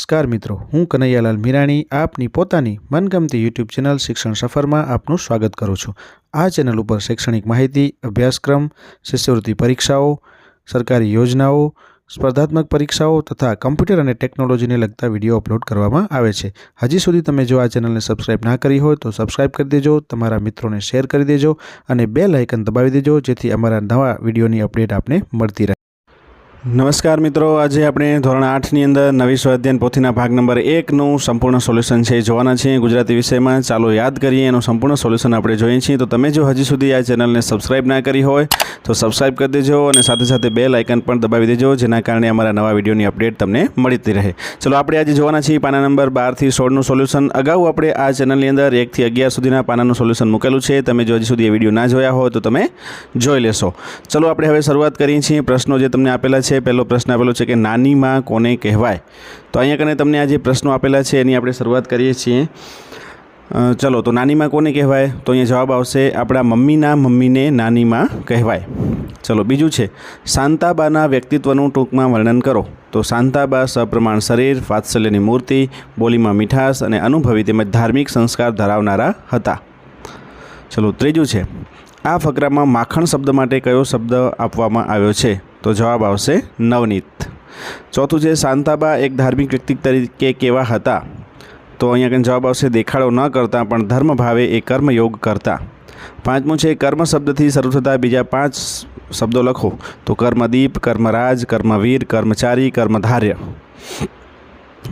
નમસ્કાર મિત્રો, હું કનૈયાલાલ મીરાણી આપની પોતાની મનગમતી યુટ્યુબ ચેનલ શિક્ષણ સફરમાં આપનું સ્વાગત કરું છું। આ ચેનલ ઉપર શૈક્ષણિક માહિતી, અભ્યાસક્રમ, શિષ્યવૃત્તિ પરીક્ષાઓ, સરકારી યોજનાઓ, સ્પર્ધાત્મક પરીક્ષાઓ તથા કમ્પ્યુટર અને ટેકનોલોજીને લગતા વિડીયો અપલોડ કરવામાં આવે છે। હજી સુધી તમે જો આ ચેનલને સબસ્ક્રાઇબ ના કરી હોય તો સબસ્ક્રાઇબ કરી દેજો, તમારા મિત્રોને શેર કરી દેજો અને બેલ આઇકન દબાવી દેજો જેથી અમારા નવા વિડીયોની અપડેટ આપને મળતી રહે। નમસ્કાર મિત્રો, આજે આપણે ધોરણ 8ની અંદર નવી સ્વાધ્યાયન પોથીના ભાગ નંબર 1નું સંપૂર્ણ સોલ્યુશન છે જોવાના છીએ ગુજરાતી વિષયમાં। ચાલો યાદ કરીએ, એનું સંપૂર્ણ સોલ્યુશન આપણે જોઈએ છીએ। તો તમે જો હજી સુધી આ ચેનલને સબસ્ક્રાઇબ ના કરી હોય તો સબસ્ક્રાઇબ કરી દેજો અને સાથે સાથે બેલ આઇકન પણ દબાવી દેજો જેના કારણે અમારા નવા વિડીયોની અપડેટ તમને મળતી રહે। ચલો આપણે આજે જોવાના છીએ પાના નંબર 12 થી 16નું સોલ્યુશન। અગાઉ આપણે આ ચેનલની અંદર 1 થી 11 સુધીના પાનાનું સોલ્યુશન મૂકેલું છે। તમે જો હજી સુધી એ વિડીયો ના જોયા હોય તો તમે જોઈ લેશો। ચલો આપણે હવે શરૂઆત કરીએ છીએ। પ્રશ્નો જે તમને આપેલા છે, પહેલો પ્રશ્ન આપેલો છે કે નાની માં કોને કહેવાય। તો અહીંયા કને તમને આ જે પ્રશ્નો આપેલા છે એની આપણે શરૂઆત કરીએ છીએ। ચલો, તો નાની માં કોને કહેવાય? તો અહીંયા જવાબ આવશે આપણા મમ્મીના મમ્મીને નાની માં કહેવાય। ચલો, બીજું છે શાંતાબાના વ્યક્તિત્વનું ટૂંકમાં વર્ણન કરો। તો શાંતાબા સપ્રમાણ શરીર, વાત્સલ્યની મૂર્તિ, બોલીમાં મીઠાશ અને અનુભવી તેમજ ધાર્મિક સંસ્કાર ધરાવનારા હતા। ચલો, ત્રીજું છે આ ફકરામાં માખણ શબ્દ માટે કયો શબ્દ આપવામાં આવ્યો છે? તો જવાબ આવશે નવનીત। ચોથું છે શાંતાબા એક ધાર્મિક વ્યક્તિ તરીકે કેવા હતા? તો અહીંયા કંઈ જવાબ આવશે દેખાડો ન કરતા પણ ધર્મ ભાવે એ કર્મયોગ કરતા। પાંચમું છે કર્મ શબ્દથી શરૂ થતા બીજા 5 શબ્દો લખો। તો કર્મદીપ, કર્મરાજ, કર્મવીર, કર્મચારી, કર્મધાર્ય।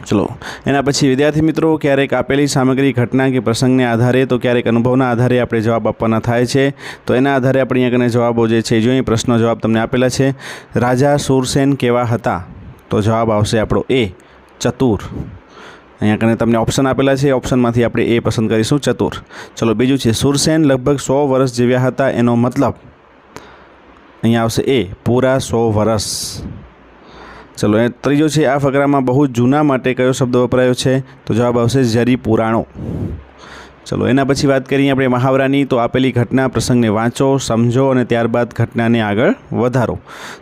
ચલો, એના પછી વિદ્યાર્થી મિત્રો, ક્યારેક આપેલી સામગ્રી, ઘટના કે પ્રસંગને આધારે તો ક્યારેક અનુભવના આધારે આપણે જવાબ આપવાના થાય છે। તો એના આધારે આપણે અહીંયા કને જવાબો જે છે જોઈએ। પ્રશ્નો જવાબ તમને આપેલા છે। રાજા શૂરસેન કેવા હતા? તો જવાબ આવશે આપણો એ, ચતુર। અહીંયા કને તમને ઓપ્શન આપેલા છે, ઓપ્શનમાંથી આપણે એ પસંદ કરીશું, ચતુર। ચલો, બીજું છે શૂરસેન લગભગ 100 વર્ષ જીવ્યા હતા, એનો મતલબ અહીંયા આવશે એ, પૂરા 100 વર્ષ। ચલો, એ ત્રીજો છે આ ફકરામાં બહુ જૂના માટે કયો શબ્દ વપરાયો છે? તો જવાબ આવશે જરી પુરાણો। ચલો, એના પછી વાત કરીએ આપણે મહાવરાની। તો આપેલી ઘટના પ્રસંગને વાંચો, સમજો અને ત્યારબાદ ઘટનાને આગળ વધારો।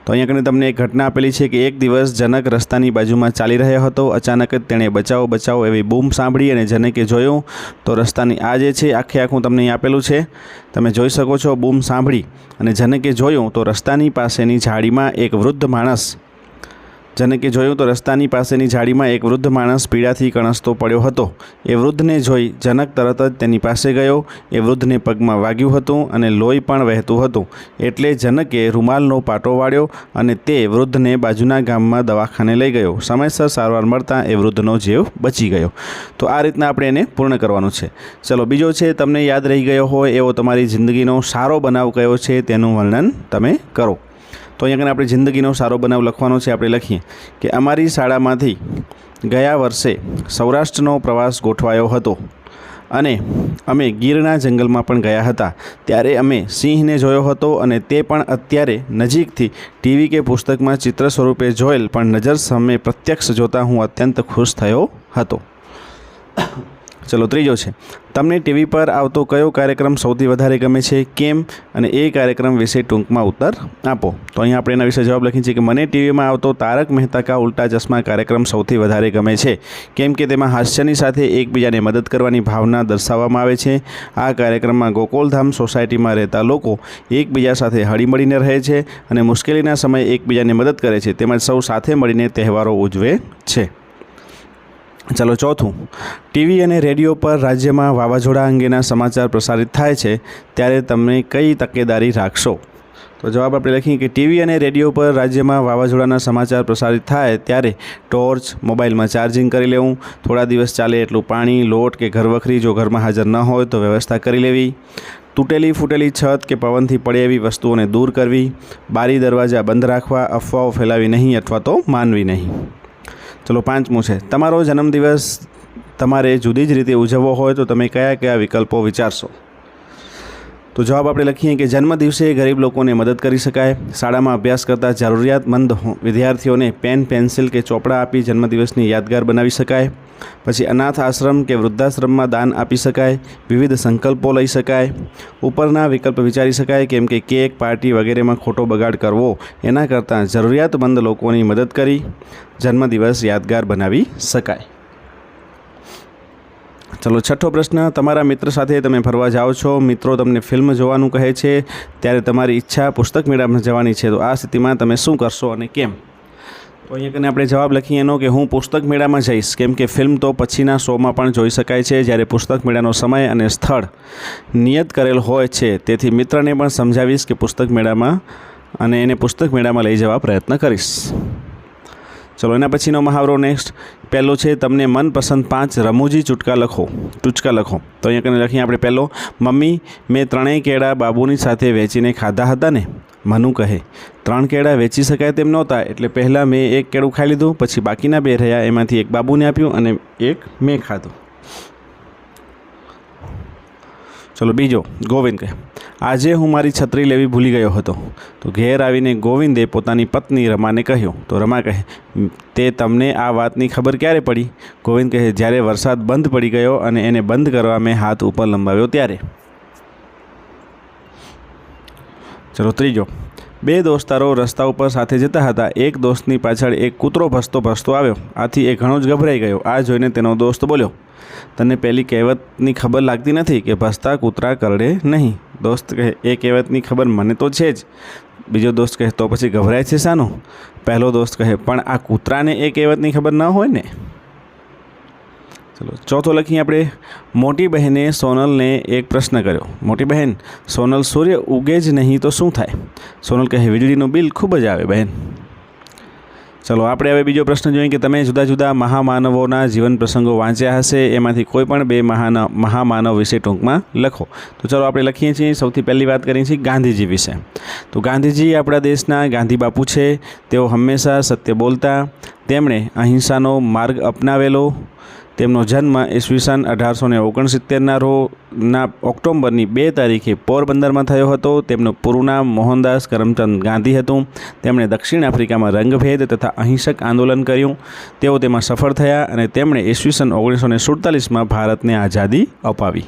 તો અહીંયા કને તમને એક ઘટના આપેલી છે કે એક દિવસ જનક રસ્તાની બાજુમાં ચાલી રહ્યો હતો। અચાનક જ તેણે બચાવો બચાવો એવી બૂમ સાંભળી અને જનકે જોયું તો રસ્તાની આ જે છે આખે આખું તમને અહીં આપેલું છે, તમે જોઈ શકો છો। બૂમ સાંભળી અને જનકે જોયું તો રસ્તાની પાસેની ઝાડીમાં એક વૃદ્ધ માણસ પીડાથી કણસતો પડ્યો હતો। એ વૃદ્ધને જોઈ જનક તરત જ તેની પાસે ગયો। એ વૃદ્ધને પગમાં વાગ્યું હતું અને લોહી પણ વહેતું હતું, એટલે જનકે રૂમાલનો પાટો વાળ્યો અને તે વૃદ્ધને બાજુના ગામમાં દવાખાને લઈ ગયો। સમયસર સારવાર મળતા એ વૃદ્ધનો જીવ બચી ગયો। તો આ રીતના આપણે એને પૂર્ણ કરવાનું છે। ચલો, બીજો છે તમને યાદ રહી ગયો હોય એવો તમારી જિંદગીનો સારો બનાવ કયો છે તેનું વર્ણન તમે કરો। તો અહીંયા આપણે જિંદગીનો સારો બનાવ લખવાનો છે। આપણે લખીએ કે અમારી શાળામાંથી ગયા વર્ષે સૌરાષ્ટ્રનો પ્રવાસ ગોઠવાયો હતો અને અમે ગીરના જંગલમાં પણ ગયા હતા। ત્યારે અમે સિંહને જોયો હતો અને તે પણ અત્યારે નજીકથી ટીવી કે પુસ્તકમાં ચિત્ર સ્વરૂપે જોયેલ, પણ નજર સામે પ્રત્યક્ષ જોતાં હું અત્યંત ખુશ થયો હતો। ચલો, ત્રીજો છે તમને ટીવી પર આવતો કયો કાર્યક્રમ સૌથી વધારે ગમે છે, કેમ, અને એ કાર્યક્રમ વિશે ટૂંકમાં ઉત્તર આપો। તો અહીંયા આપણે એના વિશે જવાબ લખીએ છીએ કે મને ટીવીમાં આવતો તારક મહેતા કા ઉલ્ટા ચશ્મા કાર્યક્રમ સૌથી વધારે ગમે છે, કેમ કે તેમાં હાસ્યની સાથે એકબીજાને મદદ કરવાની ભાવના દર્શાવવામાં આવે છે। આ કાર્યક્રમમાં ગોકુલધામ સોસાયટીમાં રહેતા લોકો એકબીજા સાથે હળીમળીને રહે છે અને મુશ્કેલીના સમયે એકબીજાને મદદ કરે છે, તેમજ સૌ સાથે મળીને તહેવારો ઉજવે છે। ચલો, ચોથું ટીવી અને રેડિયો પર રાજ્યમાં વાવાઝોડા અંગેના સમાચાર પ્રસારિત થાય છે ત્યારે તમે કઈ તકેદારી રાખશો? તો જવાબ આપણે લખીએ કે ટીવી અને રેડિયો પર રાજ્યમાં વાવાઝોડાના સમાચાર પ્રસારિત થાય ત્યારે ટોર્ચ, મોબાઈલમાં ચાર્જિંગ કરી લેવું, થોડા દિવસ ચાલે એટલું પાણી, લોટ કે ઘરવખરી જો ઘરમાં હાજર ન હોય તો વ્યવસ્થા કરી લેવી, તૂટેલી ફૂટેલી છત કે પવનથી પડે એવી વસ્તુઓને દૂર કરવી, બારી દરવાજા બંધ રાખવા, અફવાઓ ફેલાવી નહીં અથવા તો માનવી નહીં। ચલો, પાંચમું છે તમારો જન્મદિવસ તમારે જુદી જ રીતે ઉજવવો હોય તો તમે કયા કયા વિકલ્પો વિચારશો? તો જવાબ આપણે લખીએ કે જન્મદિવસે ગરીબ લોકોને મદદ કરી શકાય, શાળામાં અભ્યાસ કરતા જરૂરિયાતમંદ વિદ્યાર્થીઓને પેન, પેન્સિલ કે ચોપડા આપી જન્મદિવસની યાદગાર બનાવી શકાય, પછી અનાથ આશ્રમ કે વૃદ્ધાશ્રમમાં દાન આપી શકાય, વિવિધ સંકલ્પો લઈ શકાય, ઉપરના વિકલ્પ વિચારી શકાય, કેમ કે કેક, પાર્ટી વગેરેમાં ખોટો બગાડ કરવો એના કરતાં જરૂરિયાતમંદ લોકોની મદદ કરી જન્મદિવસ યાદગાર બનાવી શકાય. ચલો છઠ્ઠો પ્રશ્ન, તમારા મિત્ર સાથે તમે ફરવા જાઓ છો, મિત્રો તમને ફિલ્મ જોવાનું કહે છે, ત્યારે તમારી ઈચ્છા પુસ્તક મેળામાં જવાની છે, તો આ સ્થિતિમાં તમે શું કરશો અને કેમ? તો અહીંયા કને આપણે જવાબ લખીએ એનો કે હું પુસ્તક મેળામાં જઈશ, કેમ કે ફિલ્મ તો પછીના શોમાં પણ જોઈ શકાય છે, જ્યારે પુસ્તક મેળાનો સમય અને સ્થળ નિયત કરેલ હોય છે, તેથી મિત્રને પણ સમજાવીશ કે પુસ્તક મેળામાં અને એને પુસ્તક મેળામાં લઈ જવા પ્રયત્ન કરીશ. ચલો એના પછીનો મહાવરો નેક્સ્ટ. પહેલો છે તમને મનપસંદ 5 રમૂજી ટૂચકા લખો. તો અહીંયા કને લખીએ આપણે પહેલો, મમ્મી મેં 3 કેળા બાબુની સાથે વેચીને ખાધા હતા ને. મનુ કહે 3 કેળા વેચી શકાય તેમ નહોતા, એટલે પહેલાં મેં 1 કેળું ખાઈ લીધું, પછી બાકીના 2 રહ્યા એમાંથી 1 બાબુને આપ્યું અને 1 મેં ખાધું. ચલો બીજો, ગોવિંદ કહે આજે હું મારી છત્રી લેવી ભૂલી ગયો હતો. તો ઘેર આવીને ગોવિંદે પોતાની પત્ની રમાને કહ્યું. તો રમા કહે તે તમને આ વાતની ખબર ક્યારે પડી? ગોવિંદ કહે જ્યારે વરસાદ બંધ પડી ગયો અને એને બંધ કરવા મેં હાથ ઉપર લંબાવ્યો ત્યારે. ચલો ત્રીજો, 2 દોસ્તારો રસ્તા ઉપર સાથે જતા હતા. એક દોસ્તની પાછળ એક કૂતરો ભસતો આવ્યો, આથી એ ઘણો જ ગભરાઈ ગયો. આ જોઈને તેનો દોસ્ત બોલ્યો, તને પેલી કહેવતની ખબર લાગતી નથી કે ભસતા કૂતરા કરડે નહીં? દોસ્ત કહે એ કહેવતની ખબર મને તો છે જ. બીજો દોસ્ત કહે તો પછી ગભરાય છે શાનું? પહેલો દોસ્ત કહે પણ આ કૂતરાને એ કહેવતની ખબર ન હોય ને. ચલો ચોથો લખીએ આપણે, મોટી બહેને સોનલને એક પ્રશ્ન કર્યો. મોટી બહેન, સોનલ સૂર્ય ઉગે જ નહીં તો શું થાય? સોનલ કહે વીજળીનું બિલ ખૂબ જ આવે બહેન. ચલો આપણે હવે બીજો પ્રશ્ન જોઈએ કે તમે જુદા જુદા મહામાનવોના જીવન પ્રસંગો વાંચ્યા હશે, એમાંથી કોઈ પણ 2 મહામાનવ વિશે ટૂંકમાં લખો. તો ચલો આપણે લખીએ છીએ. સૌથી પહેલી વાત કરીએ છીએ ગાંધીજી વિશે. તો ગાંધીજી આપણા દેશના ગાંધી બાપુ છે. તેઓ હંમેશા સત્ય બોલતા, તેમણે અહિંસાનો માર્ગ અપનાવેલો. તેમનો જન્મ ઈસવીસન 1869ના ઓક્ટોબરની 2 તારીખે પોરબંદરમાં થયો હતો. તેમનું પૂરું નામ મોહનદાસ કરમચંદ ગાંધી હતું. તેમણે દક્ષિણ આફ્રિકામાં રંગભેદ તથા અહિંસક આંદોલન કર્યું. તેઓ તેમાં સફળ થયા અને તેમણે ઈસવીસન 1947માં ભારતને આઝાદી અપાવી.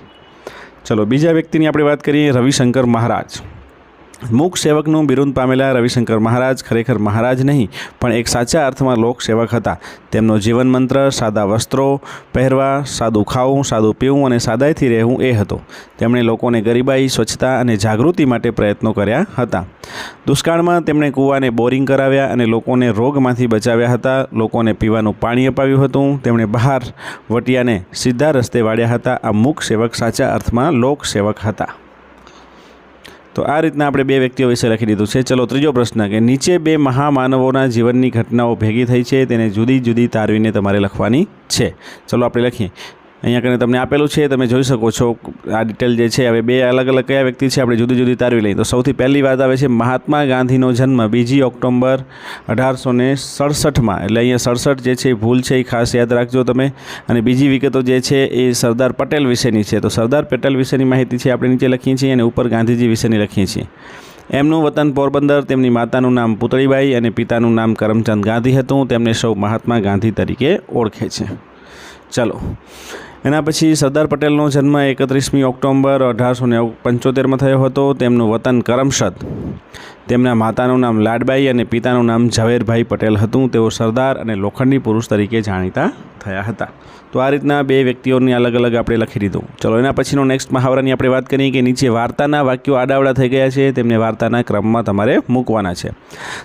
ચલો બીજા વ્યક્તિની આપણે વાત કરીએ, રવિશંકર મહારાજ. મૂક સેવકનું બિરુદ પામેલા રવિશંકર મહારાજ ખરેખર મહારાજ નહીં પણ એક સાચા અર્થમાં લોકસેવક હતા. તેમનો જીવન મંત્ર સાદા વસ્ત્રો પહેરવા, સાદું ખાવું, સાદું પીવું અને સાદાઈથી રહેવું એ હતો. તેમણે લોકોને ગરીબાઈ, સ્વચ્છતા અને જાગૃતિ માટે પ્રયત્નો કર્યા હતા. દુષ્કાળમાં તેમણે કૂવાને બોરિંગ કરાવ્યા અને લોકોને રોગમાંથી બચાવ્યા હતા. લોકોને પીવાનું પાણી અપાવ્યું હતું. તેમણે બહાર વટિયાને સીધા રસ્તે વાળ્યા હતા. આ મૂક સેવક સાચા અર્થમાં લોકસેવક હતા. તો આ રીતના આપણે 2 વ્યક્તિઓ વિશે લખી દીધું છે. ચલો ત્રીજો પ્રશ્ન કે નીચે 2 મહામાનવોના જીવનની ઘટનાઓ ભેગી થઈ છે, તેને જુદી જુદી તારવીને તમારે લખવાની છે. ચલો આપણે લખીએ. અહીંયા કને તમને આપેલું છે, તમે જોઈ શકો છો આ ડિટેલ જે છે. હવે 2 અલગ અલગ કયા વ્યક્તિ છે આપણે જુદી જુદી તારવી લઈએ. તો સૌથી પહેલી વાત આવે છે મહાત્મા ગાંધીનો જન્મ 2 ઓક્ટોબર 1867માં. એટલે અહીંયા 67 જે છે એ ભૂલ છે, એ ખાસ યાદ રાખજો તમે. અને બીજી વિગતો જે છે એ સરદાર પટેલ વિશેની છે. તો સરદાર પટેલ વિશેની માહિતી છે આપણે નીચે લખીએ છીએ અને ઉપર ગાંધીજી વિશેની લખીએ છીએ. એમનું વતન પોરબંદર. તેમની માતાનું નામ પુતળીબાઈ અને પિતાનું નામ કરમચંદ ગાંધી હતું. તેમને સૌ મહાત્મા ગાંધી તરીકે ઓળખે છે. ચલો એના પછી સરદાર પટેલનો જન્મ 31મી ઓક્ટોબર 1875માં થયો હતો. તેમનું વતન કરમસદ. તેમના માતાનું નામ લાડબાઈ અને પિતાનું નામ ઝવેરભાઈ પટેલ હતું. તેઓ સરદાર અને લોખંડી પુરુષ તરીકે જાણીતા થયા હતા. તો આ રીતના 2 વ્યક્તિઓની અલગ અલગ આપણે લખી દીધું. ચલો એના પછીનો નેક્સ્ટ મહાવરાની આપણે વાત કરીએ કે નીચે વાર્તાના વાક્યો આડાવડા થઈ ગયા છે, તેમને વાર્તાના ક્રમમાં તમારે મૂકવાના છે.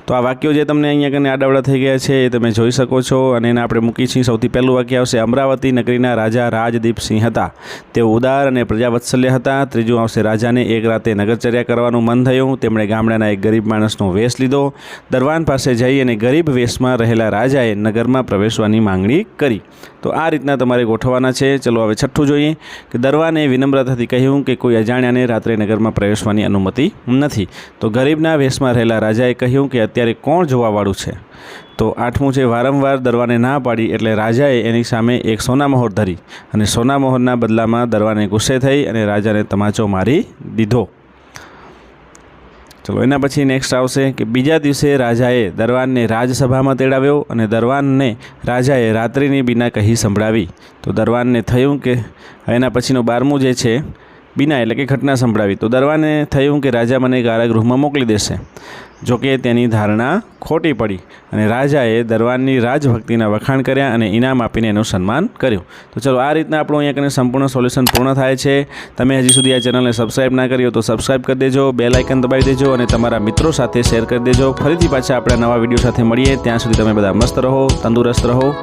તો આ વાક્યો જે તમને અહીંયા કને આડાવડા થઈ ગયા છે એ તમે જોઈ શકો છો અને એને આપણે મૂકી છીએ. સૌથી પહેલું વાક્ય આવશે અમરાવતી નગરીના રાજા રાજદીપસિંહ હતા. તેઓ ઉદાર અને પ્રજાવત્સલ્ય હતા. ત્રીજું આવશે રાજાને એક રાતે નગરચર્યા કરવાનું મન થયું. તેમણે ગામડાના એક ગરીબ માણસનો વેશ લીધો. દરવાન પાસે જઈ અને ગરીબ વેશમાં રહેલા રાજાએ નગરમાં પ્રવેશવાની માંગણી કરી. તો આ રીતના તમારે ગોઠવવાના છે. ચલો હવે છઠ્ઠું જોઈએ કે દરવાને વિનમ્રતાથી કહ્યું કે કોઈ અજાણ્યાને રાત્રે નગરમાં પ્રવેશવાની અનુમતિ નથી. તો ગરીબના વેશમાં રહેલા રાજાએ કહ્યું કે અત્યારે કોણ જોવાવાળું છે? તો આઠમું છે વારંવાર દરવાને ના પાડી એટલે રાજાએ એની સામે એક સોનામહોર ધરી અને સોનામહોરના બદલામાં દરવાને ગુસ્સે થઈ અને રાજાને તમાચો મારી દીધો. ચલો એના પછી નેક્સ્ટ આવશે કે બીજા દિવસે રાજાએ દરવાનને રાજસભામાં તેડાવ્યો અને દરવાનને રાજાએ રાત્રિની બીના કહી સંભળાવી. તો દરવાનને થયું કે એના પછીનું 12મું જે છે બીના એટલે કે ઘટના સંભળાવી. તો દરવાને થયું કે રાજા મને કારાગૃહમાં મોકલી દેશે. જોકે તેની ધારણા ખોટી પડી અને રાજાએ દરવાનની રાજભક્તિના વખાણ કર્યા અને ઇનામ આપીને એનું સન્માન કર્યું. તો ચલો આ રીતના આપણું અહીંયા કને સંપૂર્ણ સોલ્યુશન પૂર્ણ થાય છે. તમે હજી સુધી આ ચેનલને સબસ્ક્રાઈબ ના કરી હોય તો સબસ્ક્રાઈબ કરી દેજો, બેલ આઇકન દબાવી દેજો અને તમારા મિત્રો સાથે શેર કરી દેજો. ફરીથી પાછા આપણે નવા વિડીયો સાથે મળીએ. ત્યાં સુધી તમે બધા મસ્ત રહો, તંદુરસ્ત રહો.